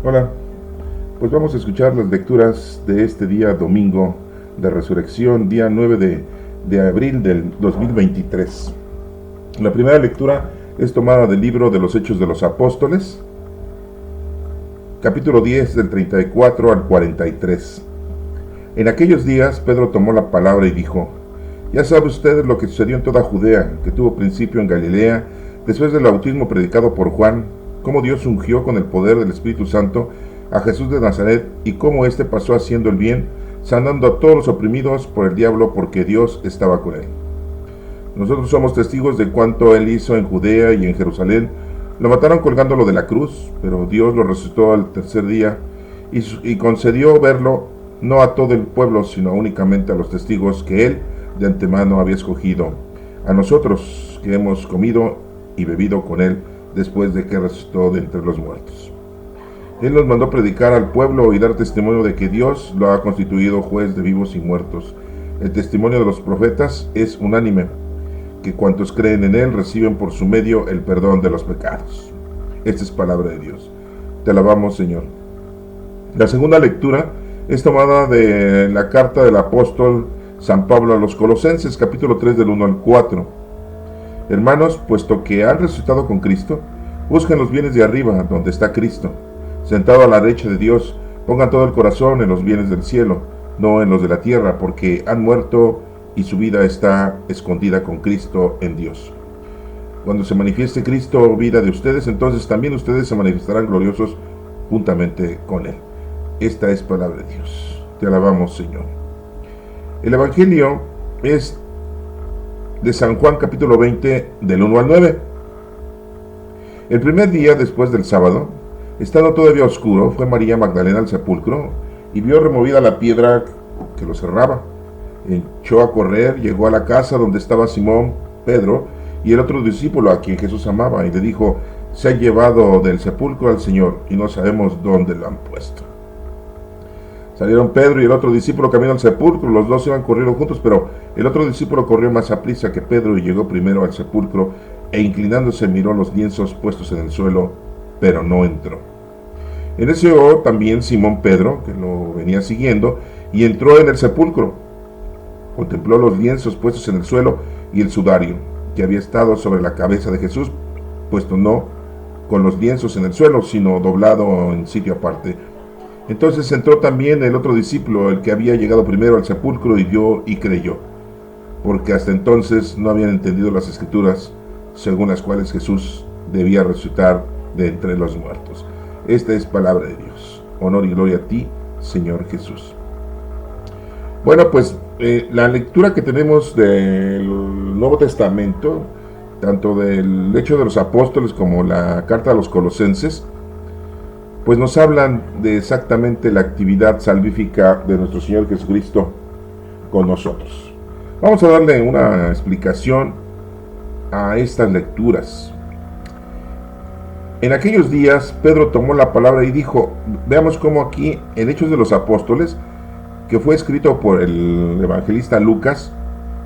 Hola, pues vamos a escuchar las lecturas de este día domingo de resurrección, día 9 de abril del 2023. La primera lectura es tomada del libro de los Hechos de los Apóstoles, capítulo 10 del 34 al 43. En aquellos días Pedro tomó la palabra y dijo: Ya saben ustedes lo que sucedió en toda Judea, que tuvo principio en Galilea, después del bautismo predicado por Juan, cómo Dios ungió con el poder del Espíritu Santo a Jesús de Nazaret, y cómo éste pasó haciendo el bien, sanando a todos los oprimidos por el diablo, porque Dios estaba con él. Nosotros somos testigos de cuanto él hizo en Judea y en Jerusalén. Lo mataron colgándolo de la cruz, pero Dios lo resucitó al tercer día y concedió verlo no a todo el pueblo, sino únicamente a los testigos que él de antemano había escogido, a nosotros que hemos comido y bebido con él después de que resucitó de entre los muertos. Él nos mandó predicar al pueblo y dar testimonio de que Dios lo ha constituido juez de vivos y muertos. El testimonio de los profetas es unánime, que cuantos creen en él reciben por su medio el perdón de los pecados. Esta es palabra de Dios. Te alabamos, Señor. La segunda lectura es tomada de la carta del apóstol San Pablo a los Colosenses, capítulo 3 del 1 al 4. Hermanos, puesto que han resucitado con Cristo, busquen los bienes de arriba, donde está Cristo, sentado a la derecha de Dios. Pongan todo el corazón en los bienes del cielo, no en los de la tierra, porque han muerto y su vida está escondida con Cristo en Dios. Cuando se manifieste Cristo, vida de ustedes, entonces también ustedes se manifestarán gloriosos juntamente con Él. Esta es palabra de Dios. Te alabamos, Señor. El Evangelio es de San Juan, capítulo 20, del 1 al 9. El primer día después del sábado, estando todavía oscuro, fue María Magdalena al sepulcro y vio removida la piedra que lo cerraba. Echó a correr, llegó a la casa donde estaba Simón, Pedro y el otro discípulo a quien Jesús amaba, y le dijo: Se ha llevado del sepulcro al Señor y no sabemos dónde lo han puesto. Salieron Pedro y el otro discípulo camino al sepulcro. Los dos iban corriendo juntos, pero el otro discípulo corrió más aprisa que Pedro y llegó primero al sepulcro, e inclinándose miró los lienzos puestos en el suelo, pero no entró. En ese llegó también Simón Pedro, que lo venía siguiendo, y entró en el sepulcro. Contempló los lienzos puestos en el suelo y el sudario que había estado sobre la cabeza de Jesús, puesto no con los lienzos en el suelo, sino doblado en sitio aparte. Entonces entró también el otro discípulo, el que había llegado primero al sepulcro, y vio y creyó, porque hasta entonces no habían entendido las Escrituras, según las cuales Jesús debía resucitar de entre los muertos. Esta es palabra de Dios. Honor y gloria a ti, Señor Jesús. Bueno, pues la lectura que tenemos del Nuevo Testamento, tanto del Hecho de los Apóstoles como la carta a los Colosenses, pues nos hablan de exactamente la actividad salvífica de nuestro Señor Jesucristo con nosotros. Vamos a darle una explicación a estas lecturas. En aquellos días Pedro tomó la palabra y dijo, veamos cómo aquí en Hechos de los Apóstoles, que fue escrito por el evangelista Lucas,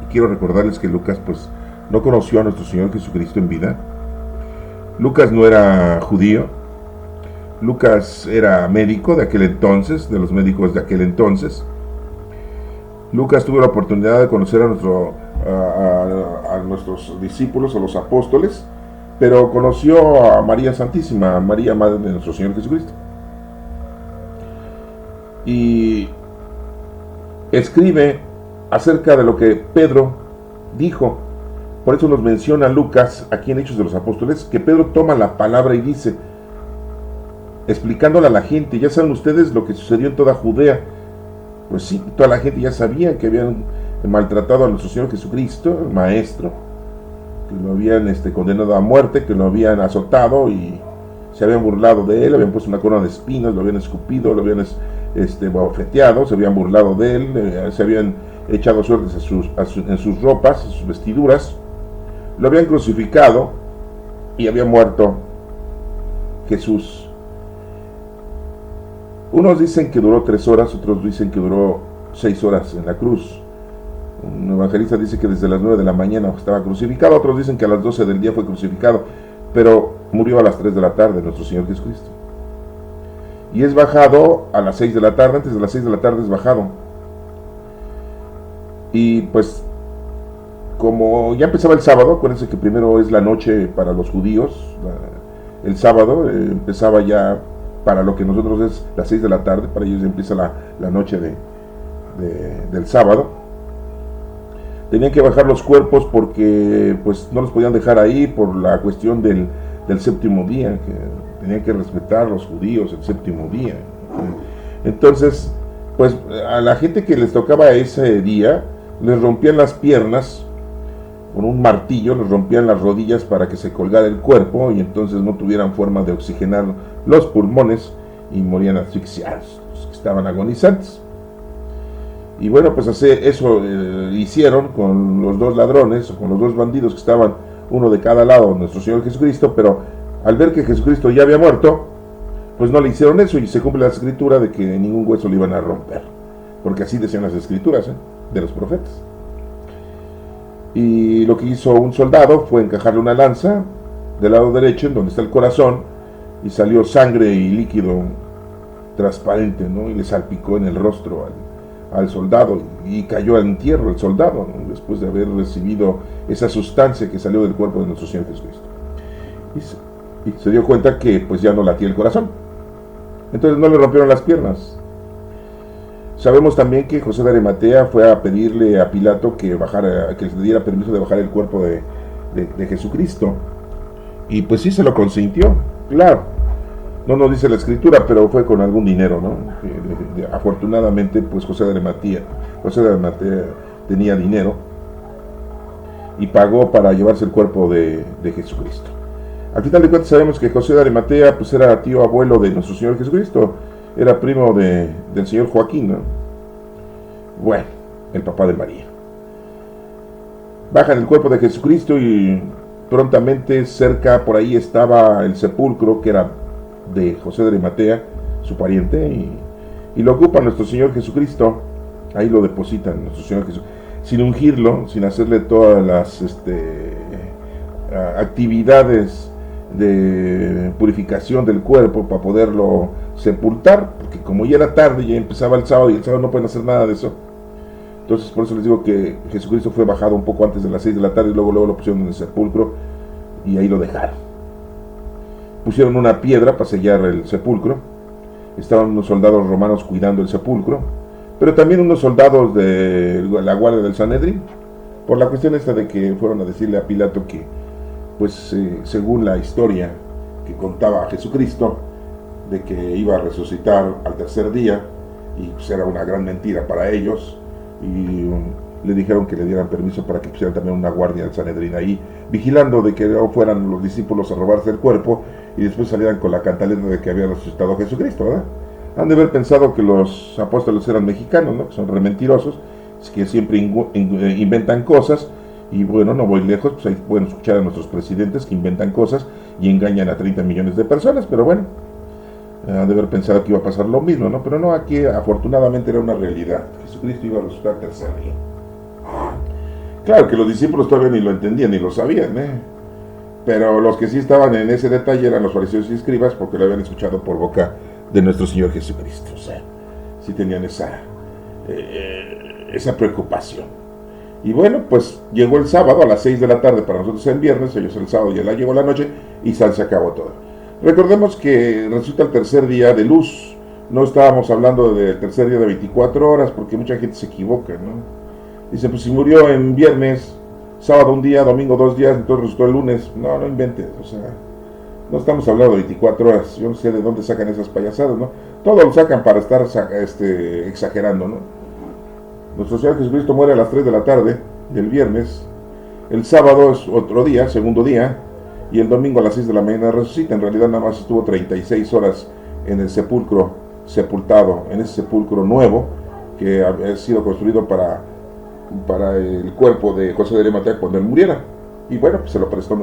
y quiero recordarles que Lucas pues no conoció a nuestro Señor Jesucristo en vida. Lucas no era judío. Lucas era médico de aquel entonces, de los médicos de aquel entonces. Lucas tuvo la oportunidad de conocer a nuestros discípulos, a los apóstoles, pero conoció a María Santísima, a María, Madre de nuestro Señor Jesucristo. Y escribe acerca de lo que Pedro dijo. Por eso nos menciona Lucas, aquí en Hechos de los Apóstoles, que Pedro toma la palabra y dice, explicándole a la gente, ya saben ustedes lo que sucedió en toda Judea. Pues sí, toda la gente ya sabía que habían maltratado a nuestro Señor Jesucristo, el Maestro, que lo habían condenado a muerte, que lo habían azotado y se habían burlado de él, habían puesto una corona de espinas, lo habían escupido, lo habían bofeteado, se habían burlado de él, se habían echado suertes en sus ropas, en sus vestiduras, lo habían crucificado y había muerto Jesús. Unos dicen que duró 3 horas, otros dicen que duró 6 horas en la cruz. Un evangelista dice que desde las 9 de la mañana estaba crucificado, otros dicen que a las 12 del día fue crucificado, pero murió a las 3 de la tarde nuestro Señor Jesucristo. y es bajado a las 6 de la tarde, antes de las 6 de la tarde es bajado. Y pues, como ya empezaba el sábado, acuérdense que primero es la noche para los judíos, el sábado empezaba ya para lo que nosotros es las 6 de la tarde, para ellos empieza la noche del sábado. Tenían que bajar los cuerpos porque pues no los podían dejar ahí por la cuestión del séptimo día, que tenían que respetar los judíos el séptimo día. Entonces, pues a la gente que les tocaba ese día, les rompían las piernas con un martillo, les rompían las rodillas para que se colgara el cuerpo y entonces no tuvieran forma de oxigenar los pulmones y morían asfixiados, los que estaban agonizantes. Y bueno, pues eso hicieron con los dos ladrones, o con los dos bandidos que estaban uno de cada lado, nuestro Señor Jesucristo, pero al ver que Jesucristo ya había muerto, pues no le hicieron eso, y se cumple la escritura de que ningún hueso le iban a romper, porque así decían las escrituras de los profetas. Y lo que hizo un soldado fue encajarle una lanza del lado derecho, en donde está el corazón, y salió sangre y líquido transparente, ¿no? Y le salpicó en el rostro al soldado, y cayó al entierro el soldado, ¿no? Después de haber recibido esa sustancia que salió del cuerpo de nuestro Señor Jesucristo. Y se dio cuenta que pues ya no latía el corazón, entonces no le rompieron las piernas. Sabemos también que José de Arimatea fue a pedirle a Pilato que le diera permiso de bajar el cuerpo de Jesucristo, y pues sí se lo consintió, claro. No nos dice la escritura, pero fue con algún dinero, ¿no? Afortunadamente, pues José de Arimatea tenía dinero y pagó para llevarse el cuerpo de Jesucristo. Al final de cuentas sabemos que José de Arimatea pues era tío abuelo de nuestro Señor Jesucristo, era primo del señor Joaquín, ¿no? Bueno, el papá de María. Bajan el cuerpo de Jesucristo y prontamente cerca por ahí estaba el sepulcro que era de José de Arimatea, su pariente, y lo ocupa nuestro Señor Jesucristo. Ahí lo depositan nuestro Señor Jesucristo, sin ungirlo, sin hacerle todas las actividades de purificación del cuerpo para poderlo sepultar, porque como ya era tarde, ya empezaba el sábado, y el sábado no pueden hacer nada de eso. Entonces por eso les digo que Jesucristo fue bajado un poco antes de las 6 de la tarde, y luego lo pusieron en el sepulcro y ahí lo dejaron. Pusieron una piedra para sellar el sepulcro. Estaban unos soldados romanos cuidando el sepulcro, pero también unos soldados de la guardia del Sanedrín, por la cuestión esta de que fueron a decirle a Pilato que, pues según la historia que contaba Jesucristo, de que iba a resucitar al tercer día, y pues era una gran mentira para ellos, y le dijeron que le dieran permiso para que pusieran también una guardia del Sanedrín ahí, vigilando de que no fueran los discípulos a robarse el cuerpo y después salieran con la cantaleta de que había resucitado a Jesucristo, ¿verdad? Han de haber pensado que los apóstoles eran mexicanos, ¿no? Que son re mentirosos, que siempre inventan cosas, y bueno, no voy lejos, pues ahí pueden escuchar a nuestros presidentes que inventan cosas y engañan a 30 millones de personas, pero bueno, han de haber pensado que iba a pasar lo mismo, ¿no? Pero no, aquí afortunadamente era una realidad. Jesucristo iba a resucitar al tercer día. Claro que los discípulos todavía ni lo entendían ni lo sabían, pero los que sí estaban en ese detalle eran los fariseos y escribas, porque lo habían escuchado por boca de nuestro Señor Jesucristo. O sea, sí tenían esa preocupación. Y bueno, pues llegó el sábado a las 6 de la tarde, para nosotros el viernes, ellos el sábado ya la llegó la noche, y se acabó todo. Recordemos que resulta el tercer día de luz. No estábamos hablando del tercer día de 24 horas, porque mucha gente se equivoca, ¿no? Dice, pues si murió en viernes, sábado un día, domingo 2 días, entonces resultó el lunes. No, no inventes, o sea, no estamos hablando de 24 horas. Yo no sé de dónde sacan esas payasadas, ¿no? Todo lo sacan para estar exagerando, ¿no? Nuestro Señor Jesucristo muere a las 3 de la tarde del viernes. El sábado es otro día, segundo día, y el domingo a las 6 de la mañana resucita. En realidad nada más estuvo 36 horas en el sepulcro, sepultado, en ese sepulcro nuevo que había sido construido para el cuerpo de José de Arimatea cuando él muriera. Y bueno, pues se lo prestó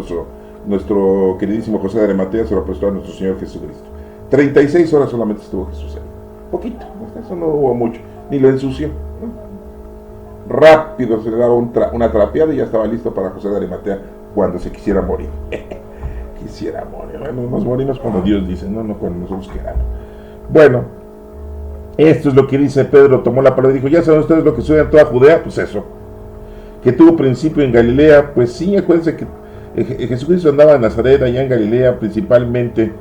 nuestro queridísimo José de Arimatea, se lo prestó a nuestro Señor Jesucristo. 36 horas solamente estuvo Jesús ahí. Poquito, eso no hubo mucho, ni lo ensució, ¿no? Rápido se le daba una trapeada y ya estaba listo para José de Arimatea cuando se quisiera morir. Quisiera morir. Bueno, nos morimos cuando Dios dice, no cuando nosotros queramos. Bueno, esto es lo que dice Pedro, tomó la palabra y dijo, ya saben ustedes lo que sucede en toda Judea, pues eso, que tuvo principio en Galilea, pues sí, acuérdense que Jesucristo andaba en Nazaret, allá en Galilea, principalmente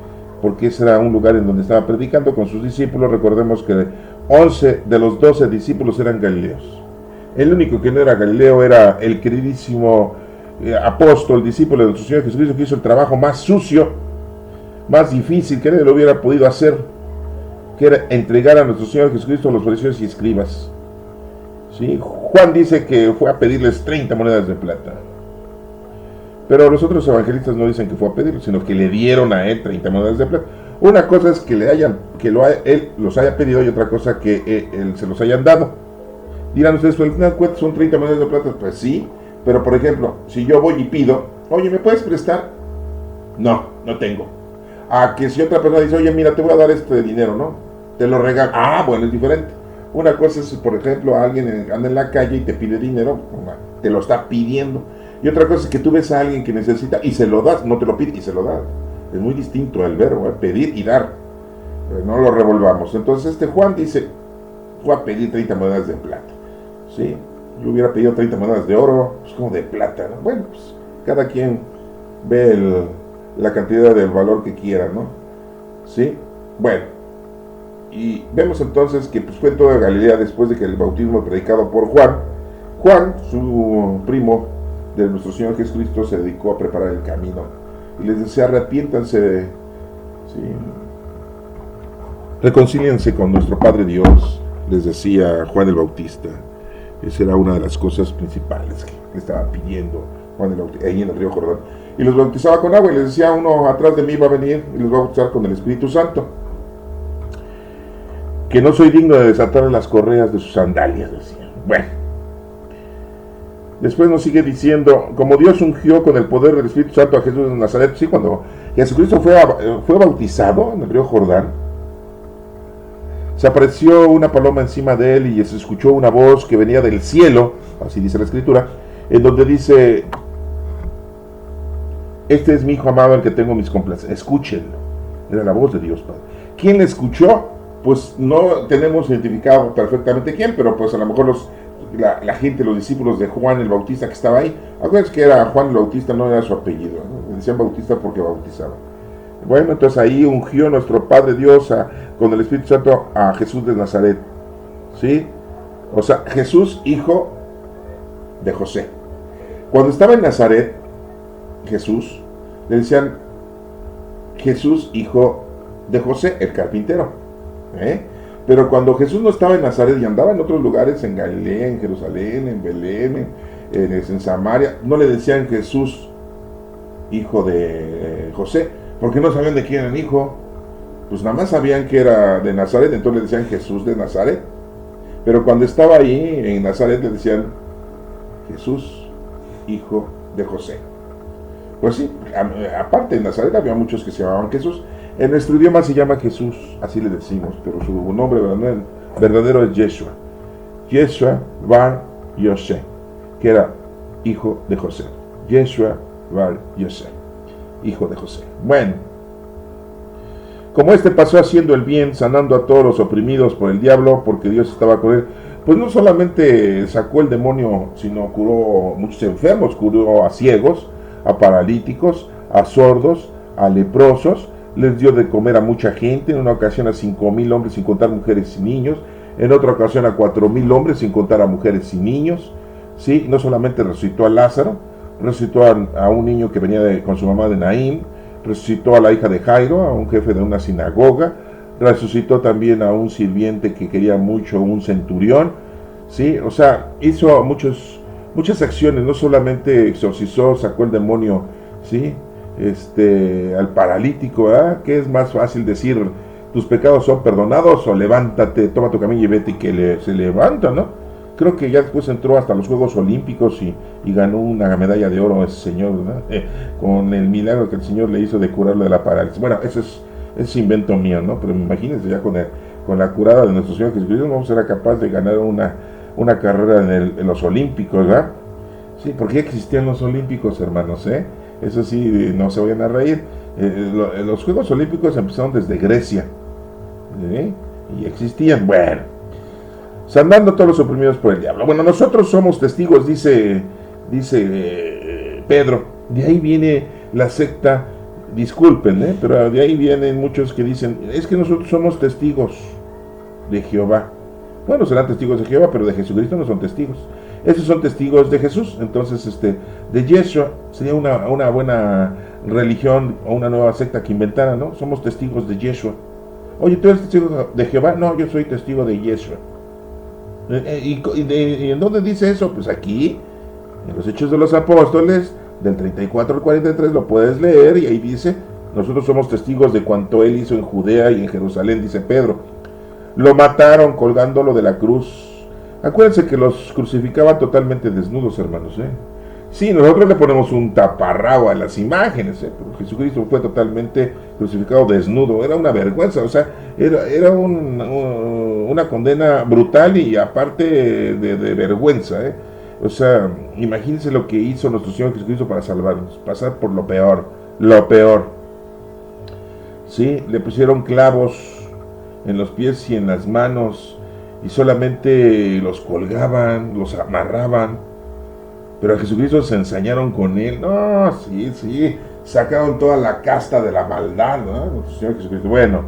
porque ese era un lugar en donde estaba predicando con sus discípulos. Recordemos que 11 de los 12 discípulos eran galileos. El único que no era galileo era el queridísimo apóstol, discípulo de nuestro Señor Jesucristo, que hizo el trabajo más sucio, más difícil que nadie lo hubiera podido hacer, que era entregar a nuestro Señor Jesucristo a los fariseos y escribas. ¿Sí? Juan dice que fue a pedirles 30 monedas de plata. Pero los otros evangelistas no dicen que fue a pedirlo, sino que le dieron a él 30 monedas de plata. Una cosa es que él los haya pedido y otra cosa que él se los hayan dado. Dirán ustedes, pues al final cuentas son 30 monedas de plata. Pues sí, pero por ejemplo, si yo voy y pido, oye, ¿me puedes prestar? No, no tengo. A que si otra persona dice, oye, mira, te voy a dar este dinero, ¿no? Te lo regalo. Ah, bueno, es diferente. Una cosa es, por ejemplo, alguien anda en la calle y te pide dinero, te lo está pidiendo. Y otra cosa es que tú ves a alguien que necesita y se lo das, no te lo pide y se lo das. Es muy distinto el verbo, pedir y dar. No lo revolvamos. Entonces Juan dice, fue a pedir 30 monedas de plata. ¿Sí? Yo hubiera pedido 30 monedas de oro, pues como de plata, ¿no? Bueno, pues cada quien ve la cantidad del valor que quiera, ¿no? ¿Sí? Bueno, y vemos entonces que pues, fue en toda Galilea después de que el bautismo predicado por Juan. Juan, su primo de nuestro Señor Jesucristo, se dedicó a preparar el camino y les decía, arrepiéntanse, ¿sí? Reconcíliense con nuestro Padre Dios, les decía Juan el Bautista. Esa era una de las cosas principales que estaba pidiendo Juan el Bautista, ahí en el río Jordán. Y los bautizaba con agua y les decía, uno atrás de mí va a venir y los va a bautizar con el Espíritu Santo, que no soy digno de desatar las correas de sus sandalias, decía. Bueno, después nos sigue diciendo, como Dios ungió con el poder del Espíritu Santo a Jesús de Nazaret, sí, cuando Jesucristo fue bautizado en el río Jordán, se apareció una paloma encima de él y se escuchó una voz que venía del cielo, así dice la Escritura, en donde dice, este es mi hijo amado, el que tengo mis complacencias, escúchenlo. Era la voz de Dios Padre. ¿Quién le escuchó? Pues no tenemos identificado perfectamente quién, pero pues a lo mejor la gente, los discípulos de Juan el Bautista que estaba ahí, acuérdense que era Juan el Bautista, no era su apellido, ¿no? Le decían Bautista porque bautizaba. Bueno, entonces ahí ungió nuestro Padre Dios con el Espíritu Santo a Jesús de Nazaret, ¿sí? O sea, Jesús, hijo de José. Cuando estaba en Nazaret, Jesús, le decían Jesús, hijo de José, el carpintero, Pero cuando Jesús no estaba en Nazaret y andaba en otros lugares, en Galilea, en Jerusalén, en Belén, en Samaria, no le decían Jesús, hijo de José, porque no sabían de quién era el hijo. Pues nada más sabían que era de Nazaret, entonces le decían Jesús de Nazaret. Pero cuando estaba ahí en Nazaret le decían Jesús, hijo de José. Pues sí, aparte en Nazaret había muchos que se llamaban Jesús. En nuestro idioma se llama Jesús, así le decimos, pero su nombre verdadero es Yeshua. Yeshua Bar Yosef, que era hijo de José. Yeshua Bar Yosef, hijo de José. Bueno, como pasó haciendo el bien, sanando a todos los oprimidos por el diablo, porque Dios estaba con él, pues no solamente sacó el demonio, sino curó muchos enfermos, curó a ciegos, a paralíticos, a sordos, a leprosos, les dio de comer a mucha gente, en una ocasión a 5,000 hombres sin contar mujeres y niños, en otra ocasión a 4,000 hombres sin contar a mujeres y niños, ¿sí? No solamente resucitó a Lázaro, resucitó a un niño que venía con su mamá de Naín, resucitó a la hija de Jairo, a un jefe de una sinagoga, resucitó también a un sirviente que quería mucho, un centurión, ¿sí? O sea, hizo muchas acciones, no solamente exorcizó, sacó el demonio, ¿sí? Al paralítico, ¿verdad? ¿Qué es más fácil decir? ¿Tus pecados son perdonados? O levántate, toma tu camilla y vete, y que se levanta, ¿no? Creo que ya después entró hasta los Juegos Olímpicos y ganó una medalla de oro ese señor, ¿verdad? Con el milagro que el Señor le hizo de curarle de la parálisis. Bueno, eso es invento mío, ¿no? Pero imagínense ya con la curada de nuestro Señor Jesucristo, no será capaz de ganar una carrera en los Olímpicos, ¿verdad? Sí, porque ya existían los Olímpicos, hermanos, Eso sí, no se vayan a reír. Los Juegos Olímpicos empezaron desde Grecia. Y existían. Bueno, sanando todos los oprimidos por el diablo. Bueno, nosotros somos testigos, dice Pedro. De ahí viene la secta, disculpen, pero de ahí vienen muchos que dicen, es que nosotros somos testigos de Jehová. Bueno, serán testigos de Jehová, pero de Jesucristo no son testigos. Esos son testigos de Jesús. Entonces, de Yeshua sería una buena religión o una nueva secta que inventara, ¿no? Somos testigos de Yeshua. Oye, ¿tú eres testigo de Jehová? No, yo soy testigo de Yeshua. ¿Y en dónde dice eso? Pues aquí, en los Hechos de los Apóstoles, del 34 al 43, lo puedes leer, y ahí dice, nosotros somos testigos de cuanto él hizo en Judea y en Jerusalén, dice Pedro. Lo mataron colgándolo de la cruz. Acuérdense que los crucificaban totalmente desnudos, hermanos. Sí, nosotros le ponemos un taparrabo a las imágenes, pero Jesucristo fue totalmente crucificado desnudo. Era una vergüenza, o sea, era una condena brutal y aparte de vergüenza. O sea, imagínense lo que hizo nuestro Señor Jesucristo para salvarnos, pasar por lo peor, Sí, le pusieron clavos en los pies y en las manos, y solamente los colgaban, los amarraban, pero a Jesucristo se ensañaron con él. No, sí, sacaron toda la casta de la maldad, ¿no? Nuestro Señor Jesucristo. Bueno,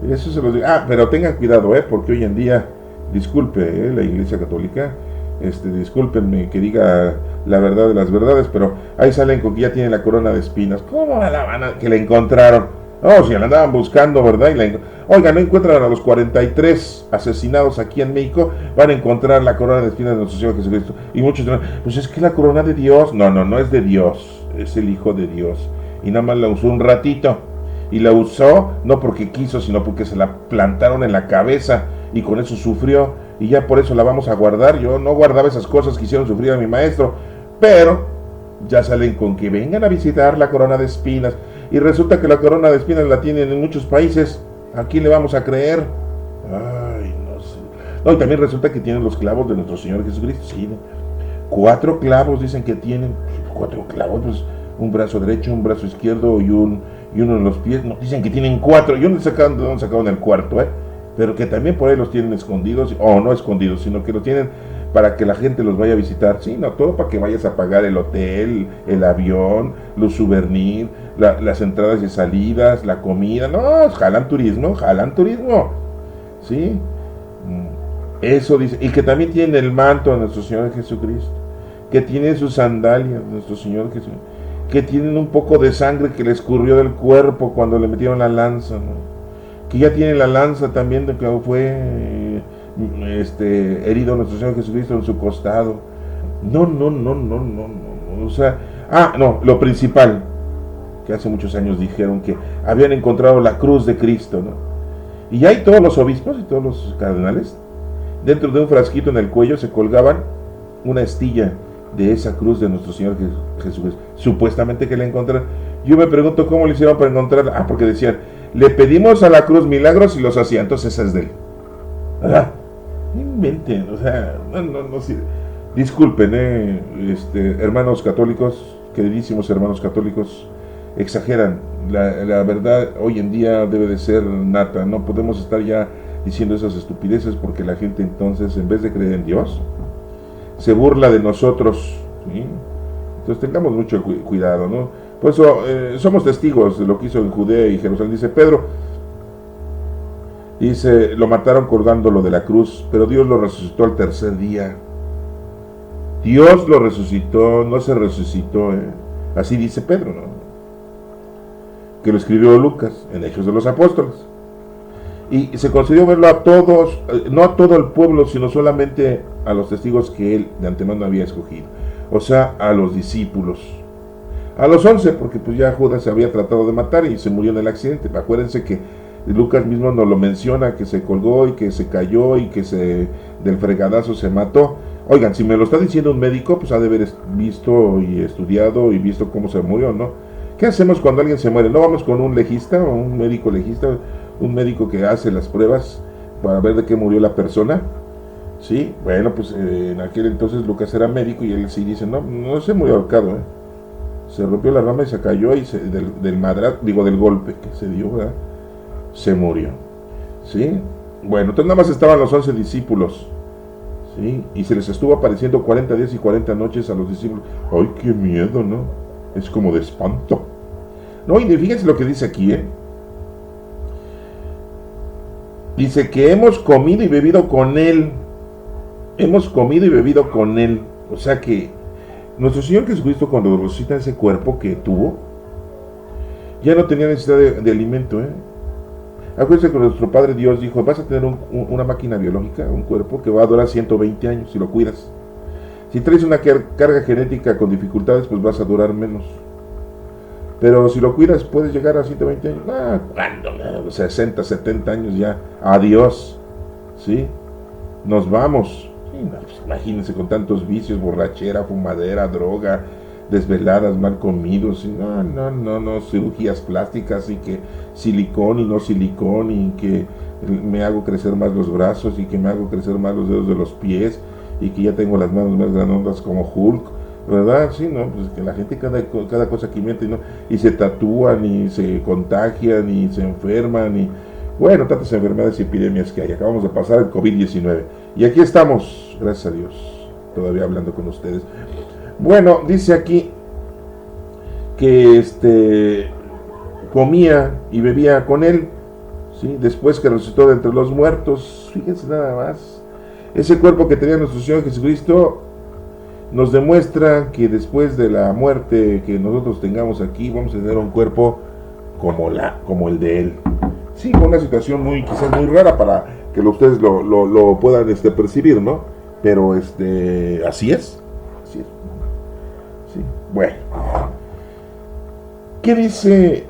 eso se los digo. Pero tengan cuidado, porque hoy en día, disculpe, la Iglesia Católica, discúlpenme que diga la verdad de las verdades, pero ahí salen con que ya tienen la corona de espinas. ¿Cómo la van a que la encontraron? Si la andaban buscando, ¿verdad? Oiga, no encuentran a los 43 asesinados aquí en México, van a encontrar la corona de espinas de nuestro Señor Jesucristo. Y muchos dirán, pues es que la corona de Dios. No es de Dios, es el Hijo de Dios. Y nada más la usó un ratito. Y la usó no porque quiso, sino porque se la plantaron en la cabeza y con eso sufrió. Y ya por eso la vamos a guardar. Yo no guardaba esas cosas que hicieron sufrir a mi maestro, pero ya salen con que vengan a visitar la corona de espinas. Y resulta que la corona de espinas la tienen en muchos países. ¿A quién le vamos a creer? Ay, no sé. No, y también resulta que tienen los clavos de nuestro Señor Jesucristo. Sí, 4 clavos dicen que tienen. 4 clavos, pues un brazo derecho, un brazo izquierdo y uno en los pies. No, dicen que tienen 4. Yo no sé de dónde sacaron el cuarto, pero que también por ahí los tienen escondidos, o no escondidos, sino que los tienen para que la gente los vaya a visitar. Sí, no, todo para que vayas a pagar el hotel, el avión, los souvenirs, las entradas y salidas, la comida. No, jalan turismo, sí. Eso dice. Y que también tiene el manto de nuestro Señor Jesucristo, que tiene sus sandalias de nuestro Señor Jesucristo, que tienen un poco de sangre que le escurrió del cuerpo cuando le metieron la lanza, ¿no? Que ya tiene la lanza también de que fue herido nuestro Señor Jesucristo en su costado. No, o sea, lo principal, que hace muchos años dijeron que habían encontrado la cruz de Cristo, ¿no? Y ahí todos los obispos y todos los cardenales, dentro de un frasquito en el cuello se colgaban una estilla de esa cruz de nuestro Señor Jesucristo, supuestamente que la encontraron. Yo me pregunto cómo le hicieron para encontrarla. Porque decían, le pedimos a la cruz milagros y los hacía, entonces esa es de él. Inventen, o sea, no sí. Disculpen, hermanos católicos, queridísimos hermanos católicos, exageran. La verdad hoy en día debe de ser nata. No podemos estar ya diciendo esas estupideces, porque la gente entonces, en vez de creer en Dios, se burla de nosotros, ¿sí? Entonces tengamos mucho cuidado, ¿no? Por eso somos testigos de lo que hizo en Judea y Jerusalén. Dice Pedro, lo mataron colgándolo de la cruz, pero Dios lo resucitó al tercer día. Dios lo resucitó, no se resucitó, así dice Pedro, ¿no? Que lo escribió Lucas en Hechos de los Apóstoles. Y se concedió verlo a todos, no a todo el pueblo, sino solamente a los testigos que él de antemano había escogido. O sea, a los discípulos. A los 11, porque pues ya Judas se había tratado de matar y se murió en el accidente. Acuérdense que Lucas mismo nos lo menciona, que se colgó y que se cayó y que del fregadazo se mató. Oigan, si me lo está diciendo un médico, pues ha de haber visto y estudiado y visto cómo se murió, ¿no? ¿Qué hacemos cuando alguien se muere? ¿No vamos con un legista o un médico legista, un médico que hace las pruebas para ver de qué murió la persona? Sí, bueno, pues en aquel entonces Lucas era médico y él sí dice, no se murió ahorcado, se rompió la rama y se cayó y del golpe que se dio, ¿verdad? Se murió. ¿sí? Bueno, entonces nada más estaban los 11 discípulos, ¿sí? Y se les estuvo apareciendo 40 días y 40 noches a los discípulos. ¡Ay, qué miedo!, ¿no? Es como de espanto. No, y fíjense lo que dice aquí, ¿eh? Dice que hemos comido y bebido con Él. Hemos comido y bebido con Él. O sea que nuestro Señor Jesucristo, cuando resucita ese cuerpo que tuvo, ya no tenía necesidad de alimento, ¿eh? Acuérdense que nuestro Padre Dios dijo, vas a tener una máquina biológica, un cuerpo que va a durar 120 años si lo cuidas. Si traes una carga genética con dificultades, pues vas a durar menos. Pero si lo cuidas, puedes llegar a 120 años. ¿Cuándo? 60, 70 años ya. Adiós. ¿Sí? Nos vamos. Sí, no, pues imagínense con tantos vicios, borrachera, fumadera, droga, desveladas, mal comidos. No, cirugías plásticas y que silicón y no silicón y que me hago crecer más los brazos y que me hago crecer más los dedos de los pies y que ya tengo las manos más grandotas como Hulk. ¿Verdad? Sí, ¿no? Pues que la gente cada cosa que inventa, ¿no? Y se tatúan y se contagian y se enferman y bueno, tantas enfermedades y epidemias que hay. Acabamos de pasar el COVID-19 y aquí estamos, gracias a Dios, todavía hablando con ustedes. Bueno, dice aquí que comía y bebía con Él, ¿sí? Después que resucitó de entre los muertos. Fíjense nada más, ese cuerpo que tenía nuestro Señor Jesucristo nos demuestra que después de la muerte que nosotros tengamos aquí, vamos a tener un cuerpo como el de Él. Sí, con una situación quizás muy rara para que ustedes lo puedan percibir, ¿no? Pero así es. Sí. Bueno. ¿Qué dice?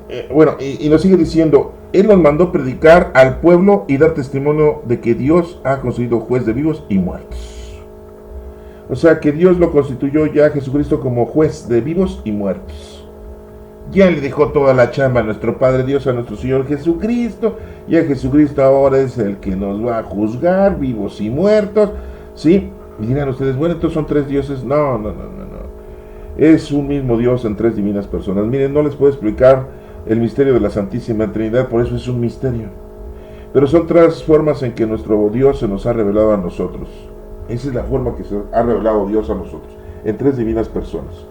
Y nos sigue diciendo, Él nos mandó predicar al pueblo y dar testimonio de que Dios ha constituido juez de vivos y muertos. O sea que Dios lo constituyó ya a Jesucristo como juez de vivos y muertos. Ya le dejó toda la chamba a nuestro Padre Dios, a nuestro Señor Jesucristo. Ya Jesucristo ahora es el que nos va a juzgar, vivos y muertos. ¿Sí? Y dirán ustedes, bueno, entonces son tres dioses. No. Es un mismo Dios en tres divinas personas. Miren, no les puedo explicar el misterio de la Santísima Trinidad, por eso es un misterio. Pero son tres formas en que nuestro Dios se nos ha revelado a nosotros. Esa es la forma que se ha revelado Dios a nosotros, en tres divinas personas,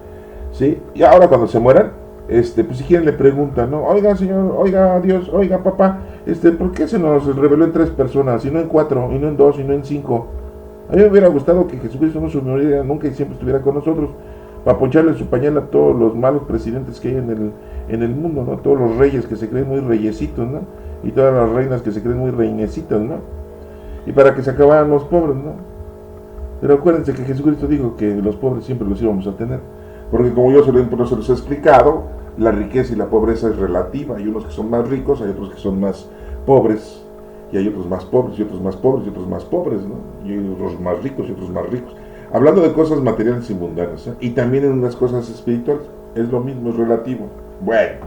¿sí? Y ahora cuando se mueran, pues si quieren le preguntan, ¿no? Oiga, Señor, oiga, Dios, oiga, papá, ¿por qué se nos reveló en tres personas, y no en cuatro, y no en dos, y no en cinco? A mí me hubiera gustado que Jesucristo no se muriera nunca y siempre estuviera con nosotros, para poncharle su pañal a todos los malos presidentes que hay en el mundo, ¿no? Todos los reyes que se creen muy reyesitos, ¿no? Y todas las reinas que se creen muy reinecitas, ¿no? Y para que se acabaran los pobres, ¿no? Pero acuérdense que Jesucristo dijo que los pobres siempre los íbamos a tener. Porque como yo se los he explicado, la riqueza y la pobreza es relativa. Hay unos que son más ricos, hay otros que son más pobres. Y hay otros más pobres, y otros más pobres, y otros más pobres, ¿no? Y hay otros más ricos, y otros más ricos. Hablando de cosas materiales y mundanas, ¿eh? Y también en unas cosas espirituales. Es lo mismo, es relativo. Bueno.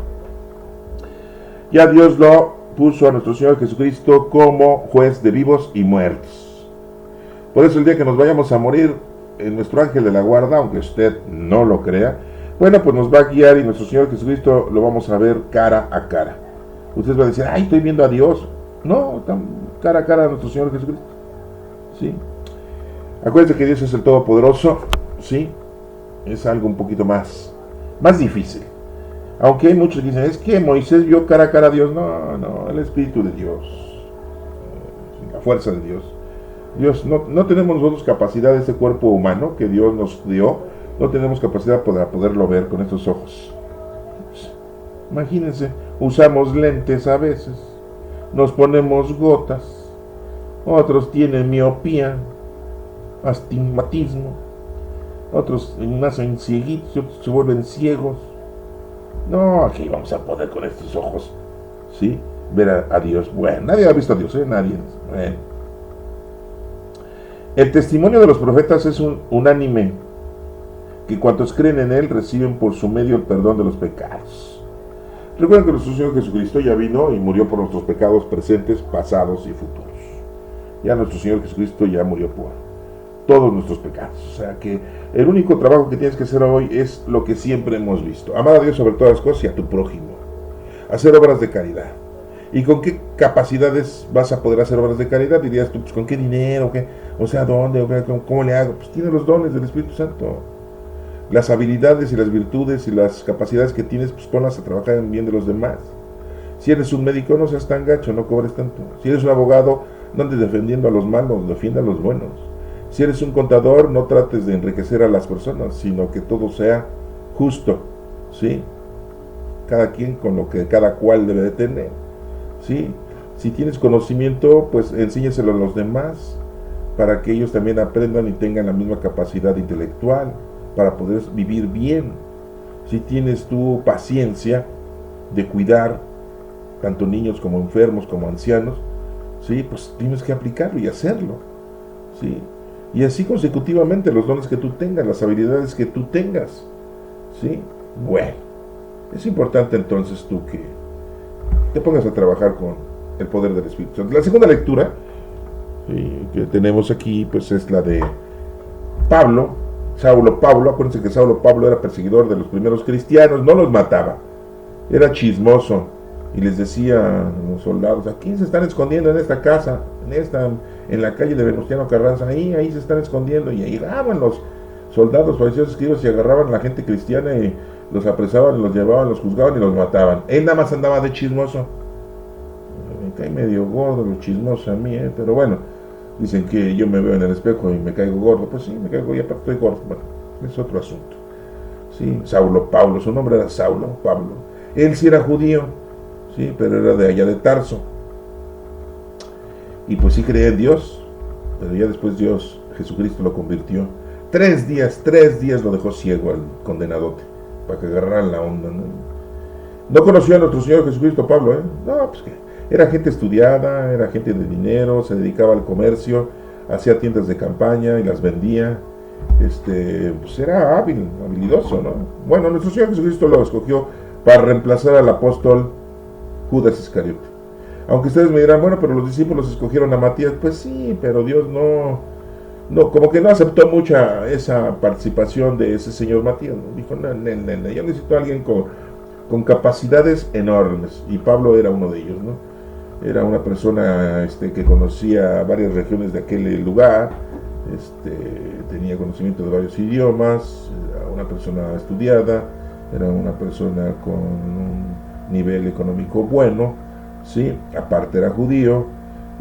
Ya Dios lo puso a nuestro Señor Jesucristo como juez de vivos y muertos. Por eso el día que nos vayamos a morir, nuestro ángel de la guarda, aunque usted no lo crea, bueno, pues nos va a guiar y nuestro Señor Jesucristo lo vamos a ver cara a cara. Ustedes van a decir, ay, estoy viendo a Dios. No, cara a cara a nuestro Señor Jesucristo. ¿Sí? Acuérdense que Dios es el Todopoderoso, ¿sí? Es algo un poquito más difícil. Aunque hay muchos que dicen, es que Moisés vio cara a cara a Dios. No, el Espíritu de Dios, la fuerza de Dios. Dios, no tenemos nosotros capacidad de ese cuerpo humano que Dios nos dio, no tenemos capacidad para poderlo ver con estos ojos. Imagínense, usamos lentes a veces, nos ponemos gotas, otros tienen miopía, astigmatismo, otros nacen cieguitos, otros se vuelven ciegos. No, aquí vamos a poder con estos ojos, ¿sí? Ver a Dios. Bueno, nadie ha visto a Dios, nadie. Bueno. El testimonio de los profetas es unánime, que cuantos creen en Él reciben por su medio el perdón de los pecados. Recuerden que nuestro Señor Jesucristo ya vino y murió por nuestros pecados presentes, pasados y futuros. Ya nuestro Señor Jesucristo ya murió por todos nuestros pecados. O sea que el único trabajo que tienes que hacer hoy es lo que siempre hemos visto: amar a Dios sobre todas las cosas y a tu prójimo, hacer obras de caridad. ¿Y con qué capacidades vas a poder hacer obras de caridad? Dirías tú, pues ¿con qué dinero? ¿Qué? O sea, ¿dónde? ¿Cómo le hago? Pues tiene los dones del Espíritu Santo. Las habilidades y las virtudes y las capacidades que tienes, pues ponlas a trabajar en bien de los demás. Si eres un médico, no seas tan gacho, no cobres tanto. Si eres un abogado, no andes defendiendo a los malos, defienda a los buenos. Si eres un contador, no trates de enriquecer a las personas, sino que todo sea justo, ¿sí? Cada quien con lo que cada cual debe de tener, ¿sí? Si tienes conocimiento, pues enséñaselo a los demás, para que ellos también aprendan y tengan la misma capacidad intelectual, para poder vivir bien. Si tienes tu paciencia de cuidar tanto niños como enfermos como ancianos, ¿sí? Pues tienes que aplicarlo y hacerlo, ¿sí? Y así consecutivamente los dones que tú tengas, las habilidades que tú tengas, ¿sí? Bueno, es importante entonces tú que te pongas a trabajar con el poder del Espíritu Santo. La segunda lectura, ¿sí?, que tenemos aquí, pues es la de Saulo Pablo. Acuérdense que Saulo Pablo era perseguidor de los primeros cristianos, no los mataba, era chismoso, y les decía a los soldados: aquí se están escondiendo en esta casa, en la calle de Venustiano Carranza, ahí se están escondiendo, y ahí llegaban los soldados, fariseos, escribas, y agarraban a la gente cristiana y los apresaban, los llevaban, los juzgaban y los mataban. Él nada más andaba de chismoso. Me cae medio gordo lo chismoso a mí, pero bueno, dicen que yo me veo en el espejo y me caigo gordo. Pues sí, me caigo, ya estoy gordo. Bueno, es otro asunto. Sí, Saulo Pablo, su nombre era Saulo Pablo. Él sí era judío, sí, pero era de allá de Tarso. Y pues sí creía en Dios, pero ya después Dios, Jesucristo, lo convirtió. 3 días lo dejó ciego al condenadote, para que agarraran la onda, ¿no? No conocía a nuestro Señor Jesucristo Pablo, ¿eh? No, pues que era gente estudiada, era gente de dinero, se dedicaba al comercio, hacía tiendas de campaña y las vendía. Pues era habilidoso, ¿no? Bueno, nuestro Señor Jesucristo lo escogió para reemplazar al apóstol Judas Iscariote. Aunque ustedes me dirán: bueno, pero los discípulos escogieron a Matías. Pues sí, pero Dios no, como que no aceptó mucha esa participación de ese señor Matías, ¿no? Dijo: no, yo necesito a alguien con capacidades enormes, y Pablo era uno de ellos, ¿no? Era una persona que conocía varias regiones de aquel lugar, tenía conocimiento de varios idiomas, era una persona estudiada, era una persona con un nivel económico bueno, ¿sí? Aparte era judío.